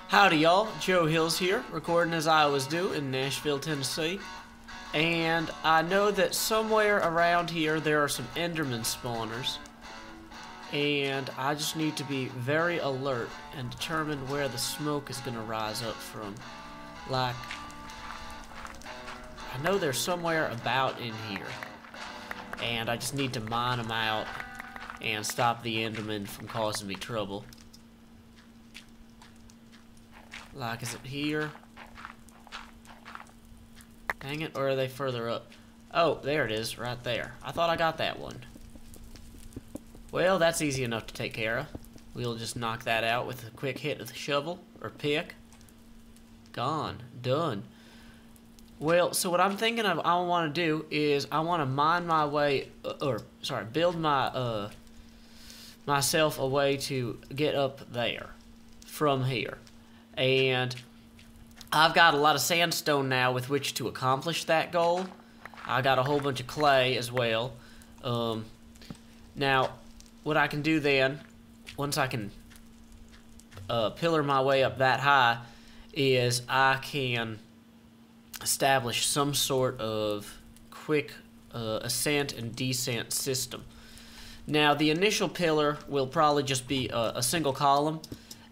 Howdy y'all, Joe Hills here, recording as I always do in Nashville, Tennessee. And I know that somewhere around here there are some Enderman spawners. And I just need to be very alert and determine where the smoke is going to rise up from. Like, I know they're somewhere about in here. And I just need to mine them out and stop the Enderman from causing me trouble. Like, is it here? Dang it, or are they further up? Oh, there it is, right there. I thought I got that one. Well, that's easy enough to take care of. We'll just knock that out with a quick hit of the shovel, or pick. Gone. Done. Well, so what I'm thinking of I want to do is I want to mine my way, build my, myself a way to get up there from here. And I've got a lot of sandstone now with which to accomplish that goal. I got a whole bunch of clay as well. Now, what I can do then, once I can pillar my way up that high, is I can establish some sort of quick ascent and descent system. Now, the initial pillar will probably just be a single column,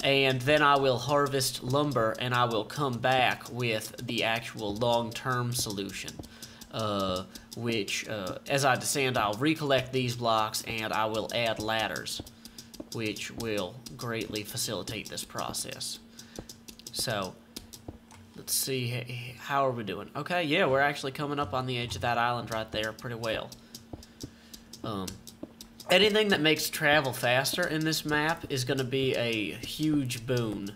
and then I will harvest lumber and I will come back with the actual long-term solution, which as I descend I'll recollect these blocks and I will add ladders, which will greatly facilitate this process. So let's see, how are we doing? Okay, yeah, we're actually coming up on the edge of that island right there pretty well. Anything that makes travel faster in this map is going to be a huge boon.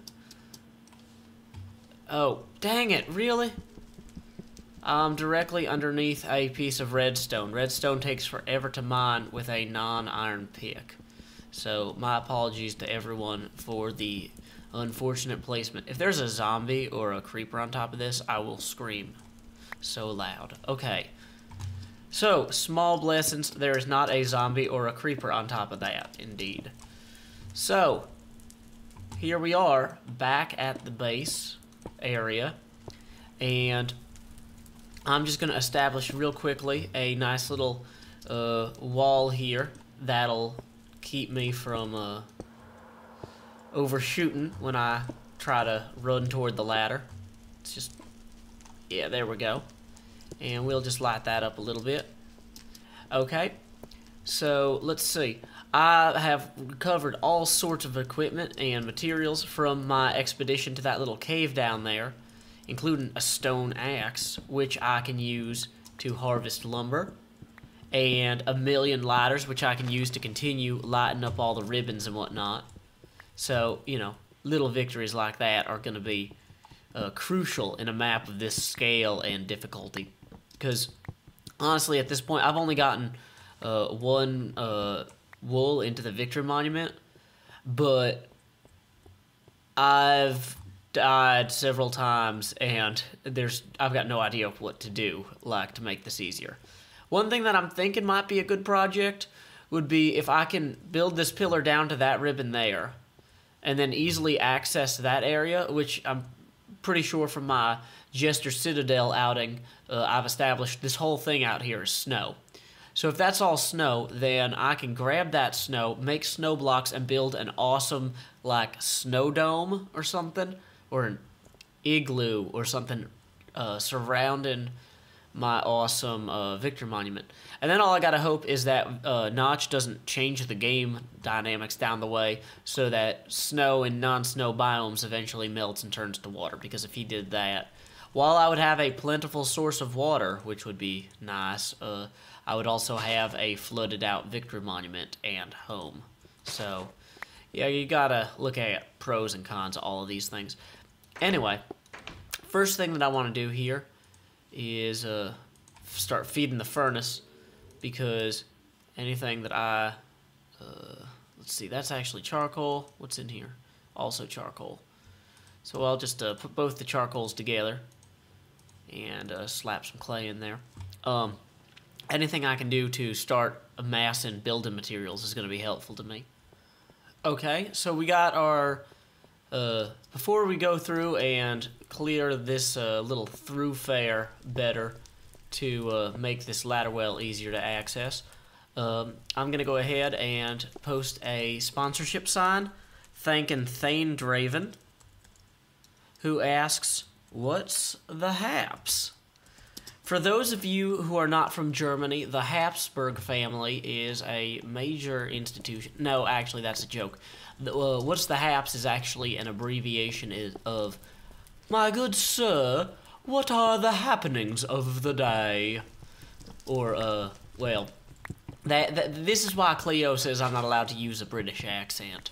Oh, dang it, really? I'm directly underneath a piece of redstone. Redstone takes forever to mine with a non-iron pick. So, my apologies to everyone for the unfortunate placement. If there's a zombie or a creeper on top of this, I will scream so loud. Okay. So, small blessings, there is not a zombie or a creeper on top of that, indeed. So, here we are, back at the base area, and I'm just going to establish real quickly a nice little wall here that'll keep me from overshooting when I try to run toward the ladder. It's just, yeah, there we go. And we'll just light that up a little bit. Okay, so let's see. I have recovered all sorts of equipment and materials from my expedition to that little cave down there, including a stone axe, which I can use to harvest lumber, and a million ladders, which I can use to continue lighting up all the ribbons and whatnot. So, you know, little victories like that are going to be crucial in a map of this scale and difficulty. Because, honestly, at this point, I've only gotten one wool into the Victory Monument, but I've died several times, and I've got no idea what to do, like, to make this easier. One thing that I'm thinking might be a good project would be if I can build this pillar down to that ribbon there, and then easily access that area, which I'm pretty sure from my Jester Citadel outing, I've established this whole thing out here is snow. So if that's all snow, then I can grab that snow, make snow blocks, and build an awesome, like, snow dome or something, or an igloo or something surrounding my awesome Victory Monument. And then all I gotta hope is that Notch doesn't change the game dynamics down the way so that snow in non-snow biomes eventually melts and turns to water, because if he did that, while I would have a plentiful source of water, which would be nice, I would also have a flooded out Victory Monument and home. So, yeah, you gotta look at pros and cons of all of these things. Anyway, first thing that I want to do here is start feeding the furnace, because anything that let's see, that's actually charcoal. What's in here? Also charcoal. So I'll just put both the charcoals together and slap some clay in there. Anything I can do to start amassing building materials is going to be helpful to me. Okay, so we got our before we go through and clear this little throughfare better to make this ladder well easier to access, I'm going to go ahead and post a sponsorship sign thanking Thane Draven, who asks, "What's the Haps?" For those of you who are not from Germany, the Habsburg family is a major institution. No, actually, that's a joke. What's the Haps is actually an abbreviation of, "My good sir, what are the happenings of the day?" Or, well, this is why Cleo says I'm not allowed to use a British accent.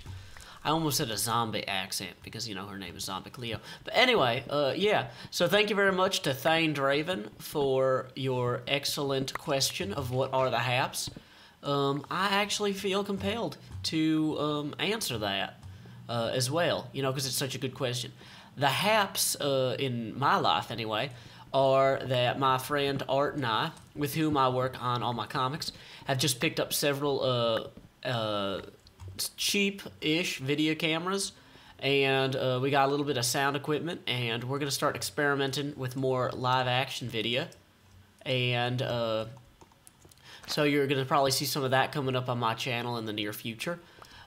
I almost said a zombie accent because, you know, her name is Zombie Cleo. But anyway, yeah. So thank you very much to Thane Draven for your excellent question of what are the Haps. I actually feel compelled to answer that as well, you know, because it's such a good question. The Haps, in my life anyway, are that my friend Art and I, with whom I work on all my comics, have just picked up several cheap-ish video cameras, and we got a little bit of sound equipment, and we're going to start experimenting with more live-action video, and so you're going to probably see some of that coming up on my channel in the near future.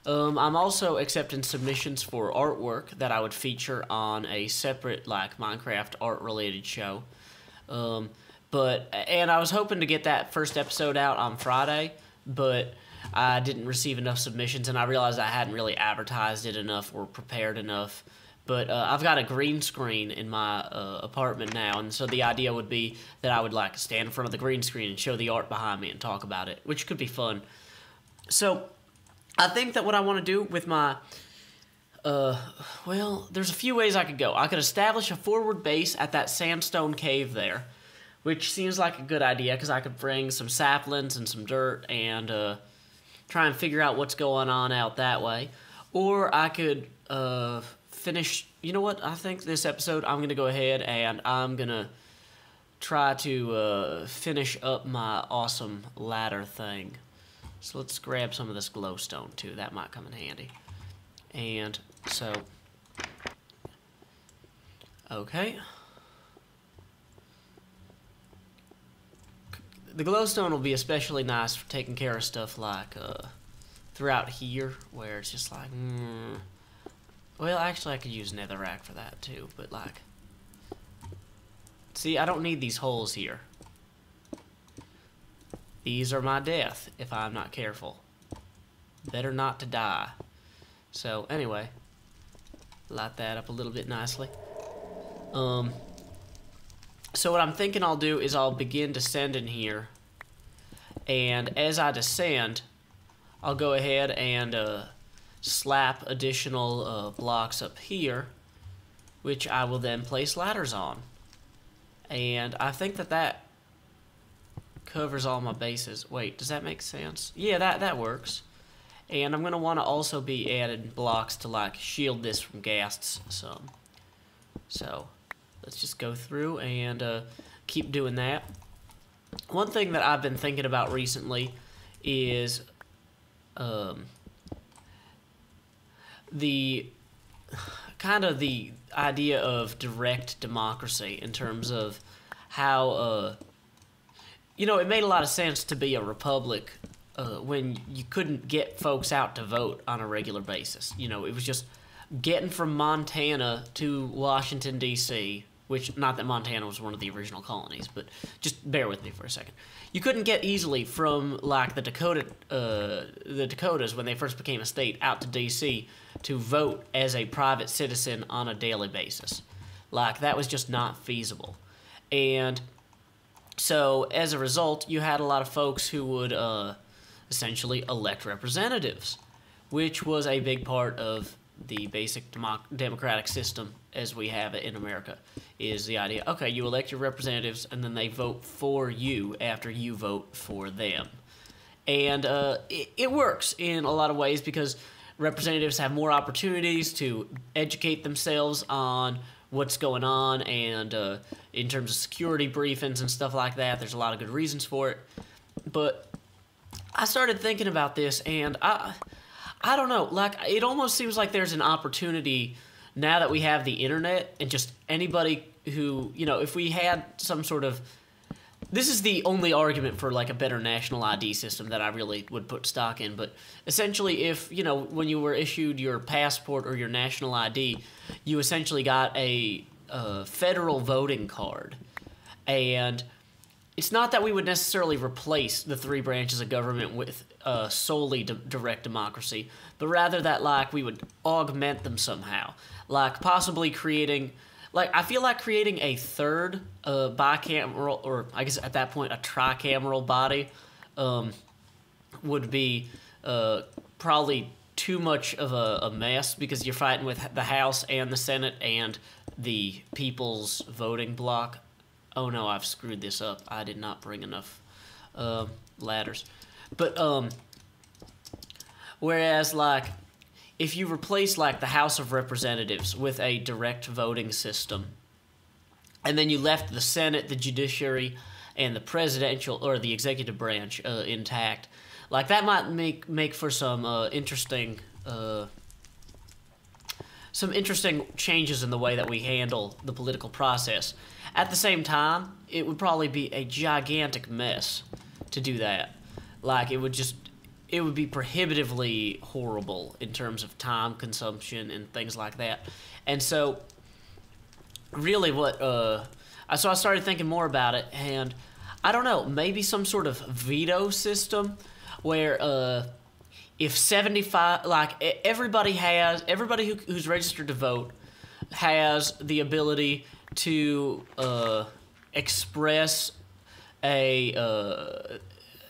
I'm also accepting submissions for artwork that I would feature on a separate, like, Minecraft art-related show. And I was hoping to get that first episode out on Friday, but I didn't receive enough submissions, and I realized I hadn't really advertised it enough or prepared enough. But I've got a green screen in my apartment now, and so the idea would be that I would, like, stand in front of the green screen and show the art behind me and talk about it, which could be fun. So I think that what I want to do with my, well, there's a few ways I could go. I could establish a forward base at that sandstone cave there, which seems like a good idea because I could bring some saplings and some dirt and try and figure out what's going on out that way. Or I could finish, you know what, I think this episode I'm going to go ahead and I'm going to try to finish up my awesome ladder thing. So let's grab some of this glowstone too, that might come in handy. And so, okay. The glowstone will be especially nice for taking care of stuff like throughout here, where it's just like, well, actually I could use netherrack for that too, but like, see, I don't need these holes here. These are my death if I'm not careful. Better not to die. So anyway, light that up a little bit nicely. So what I'm thinking I'll do is I'll begin descending here, and as I descend, I'll go ahead and slap additional blocks up here, which I will then place ladders on. And I think that that covers all my bases. Wait, does that make sense? Yeah, that works. And I'm going to want to also be adding blocks to, like, shield this from ghasts some. So let's just go through and keep doing that. One thing that I've been thinking about recently is the idea of direct democracy in terms of how, you know, it made a lot of sense to be a republic when you couldn't get folks out to vote on a regular basis. You know, it was just getting from Montana to Washington, D.C., which, not that Montana was one of the original colonies, but just bear with me for a second. You couldn't get easily from, like, the Dakotas when they first became a state out to D.C. to vote as a private citizen on a daily basis. Like, that was just not feasible. And so, as a result, you had a lot of folks who would essentially elect representatives, which was a big part of the basic democratic system as we have it in America, is the idea, okay, you elect your representatives, and then they vote for you after you vote for them. And it works in a lot of ways because representatives have more opportunities to educate themselves on what's going on, and in terms of security briefings and stuff like that, there's a lot of good reasons for it. But I started thinking about this, and I don't know, like, it almost seems like there's an opportunity now that we have the internet and just anybody who, you know, if we had some sort of, this is the only argument for like a better national ID system that I really would put stock in, but essentially if, you know, when you were issued your passport or your national ID, you essentially got a federal voting card. And it's not that we would necessarily replace the three branches of government with solely direct democracy, but rather that like we would augment them somehow, like possibly creating, like I feel like creating a third bicameral, or I guess at that point a tricameral body would be probably too much of a mess, because you're fighting with the House and the Senate and the people's voting bloc. Oh no, I've screwed this up. I did not bring enough ladders. But, whereas, like, if you replace, like, the House of Representatives with a direct voting system, and then you left the Senate, the judiciary, and the presidential, or the executive branch intact, like, that might make for some interesting changes in the way that we handle the political process. At the same time, it would probably be a gigantic mess to do that. Like, it would be prohibitively horrible in terms of time consumption and things like that. And so, really so I started thinking more about it, and I don't know, maybe some sort of veto system where, if 75, like, everybody who's registered to vote has the ability to express a,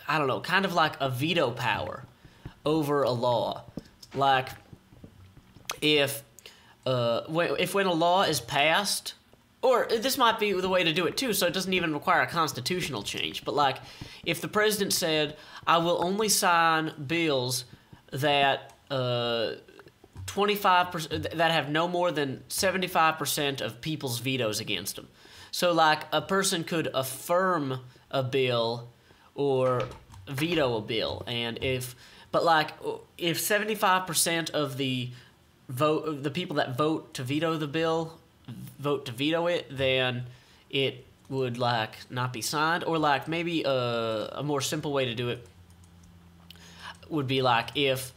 I don't know, kind of like a veto power over a law. Like, if when a law is passed, or this might be the way to do it too, so it doesn't even require a constitutional change, but like, if the president said, I will only sign bills that 25% that have no more than 75% of people's vetoes against them. So, like, a person could affirm a bill or veto a bill, and if 75% of the people that vote to veto the bill vote to veto it, then it would like not be signed. Or like maybe a more simple way to do it would be like if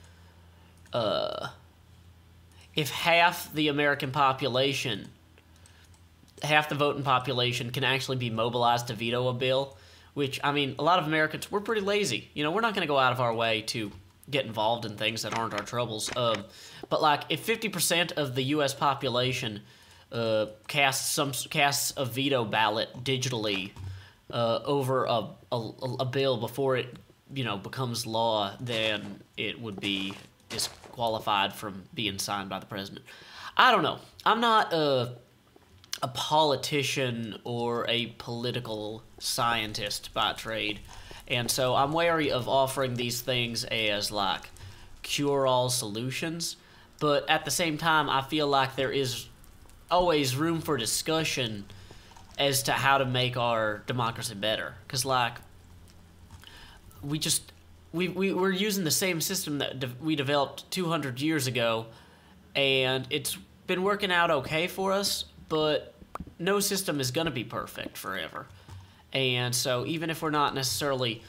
half the American population, half the voting population can actually be mobilized to veto a bill, which, I mean, a lot of Americans, we're pretty lazy. You know, we're not going to go out of our way to get involved in things that aren't our troubles. But, like, if 50% of the U.S. population casts a veto ballot digitally over a bill before it, you know, becomes law, then it would be disqualified from being signed by the president. I don't know. I'm not a politician or a political scientist by trade, and so I'm wary of offering these things as like cure-all solutions, but at the same time I feel like there is always room for discussion as to how to make our democracy better, because like we're using the same system that we developed 200 years ago, and it's been working out okay for us, but no system is going to be perfect forever. And so even if we're not necessarily,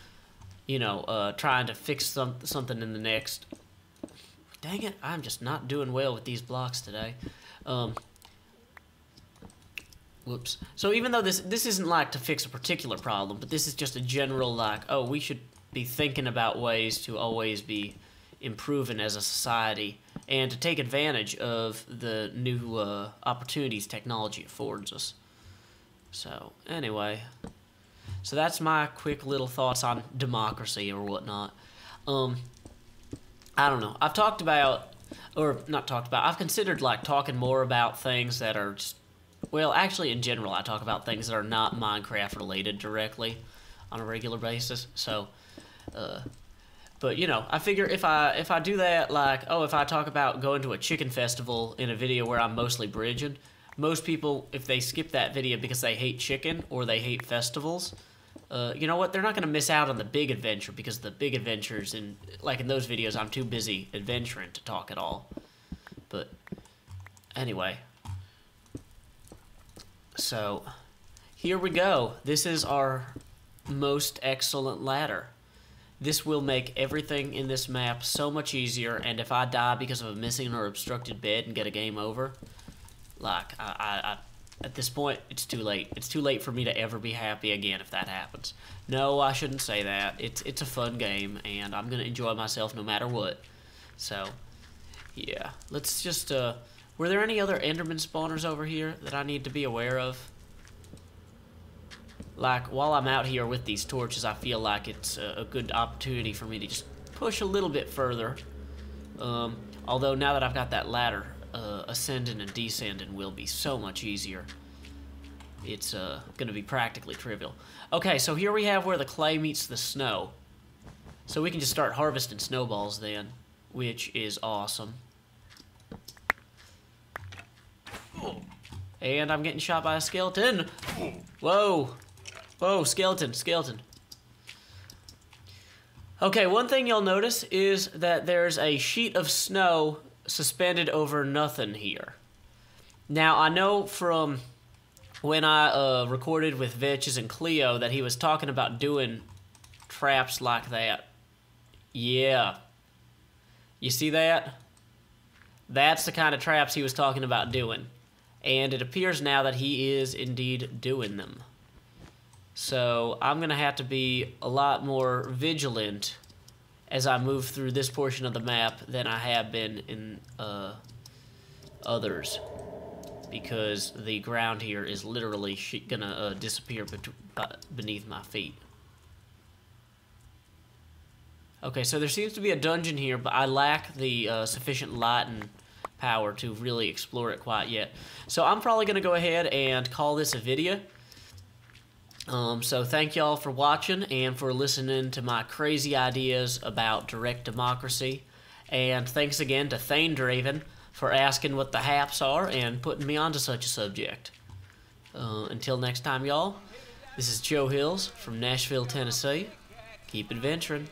you know, trying to fix something in the next... Dang it, I'm just not doing well with these blocks today. Whoops. So even though this isn't like to fix a particular problem, but this is just a general like, oh, we should be thinking about ways to always be improving as a society and to take advantage of the new opportunities technology affords us. So anyway, so that's my quick little thoughts on democracy or whatnot. I don't know. I've talked about, or not talked about, I've considered like talking more about things that are just, well, actually in general I talk about things that are not Minecraft related directly on a regular basis. So but you know, I figure if I do that, like, oh, if I talk about going to a chicken festival in a video where I'm mostly bridging, most people, if they skip that video because they hate chicken or they hate festivals, you know what, they're not going to miss out on the big adventure, because the big adventures in those videos I'm too busy adventuring to talk at all. But Anyway. So, here we go. This is our most excellent ladder. This will make everything in this map so much easier, and if I die because of a missing or obstructed bed and get a game over, like, I at this point, it's too late. It's too late for me to ever be happy again if that happens. No, I shouldn't say that. It's a fun game, and I'm going to enjoy myself no matter what. So, yeah. Let's just, were there any other Enderman spawners over here that I need to be aware of? Like, while I'm out here with these torches, I feel like it's a good opportunity for me to just push a little bit further. Although now that I've got that ladder, ascending and descending will be so much easier. It's going to be practically trivial. Okay, so here we have where the clay meets the snow. So we can just start harvesting snowballs then, which is awesome. And I'm getting shot by a skeleton. Whoa. Whoa, skeleton, skeleton. Okay, one thing you'll notice is that there's a sheet of snow suspended over nothing here. Now, I know from when I recorded with Vechs and Cleo that he was talking about doing traps like that. Yeah. You see that? That's the kind of traps he was talking about doing. And it appears now that he is indeed doing them. So I'm going to have to be a lot more vigilant as I move through this portion of the map than I have been in others. Because the ground here is literally going to disappear beneath my feet. Okay, so there seems to be a dungeon here, but I lack the sufficient light and power to really explore it quite yet. So I'm probably going to go ahead and call this a video. So thank y'all for watching and for listening to my crazy ideas about direct democracy. And thanks again to Thane Draven for asking what the haps are and putting me onto such a subject. Until next time, y'all, this is Joe Hills from Nashville, Tennessee. Keep adventuring.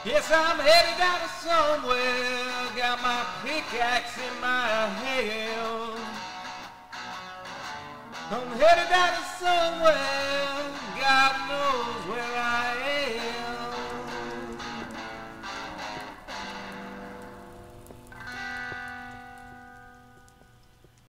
Yes, I'm headed down to somewhere, got my pickaxe in my hand. I'm headed down to somewhere, God knows where I am.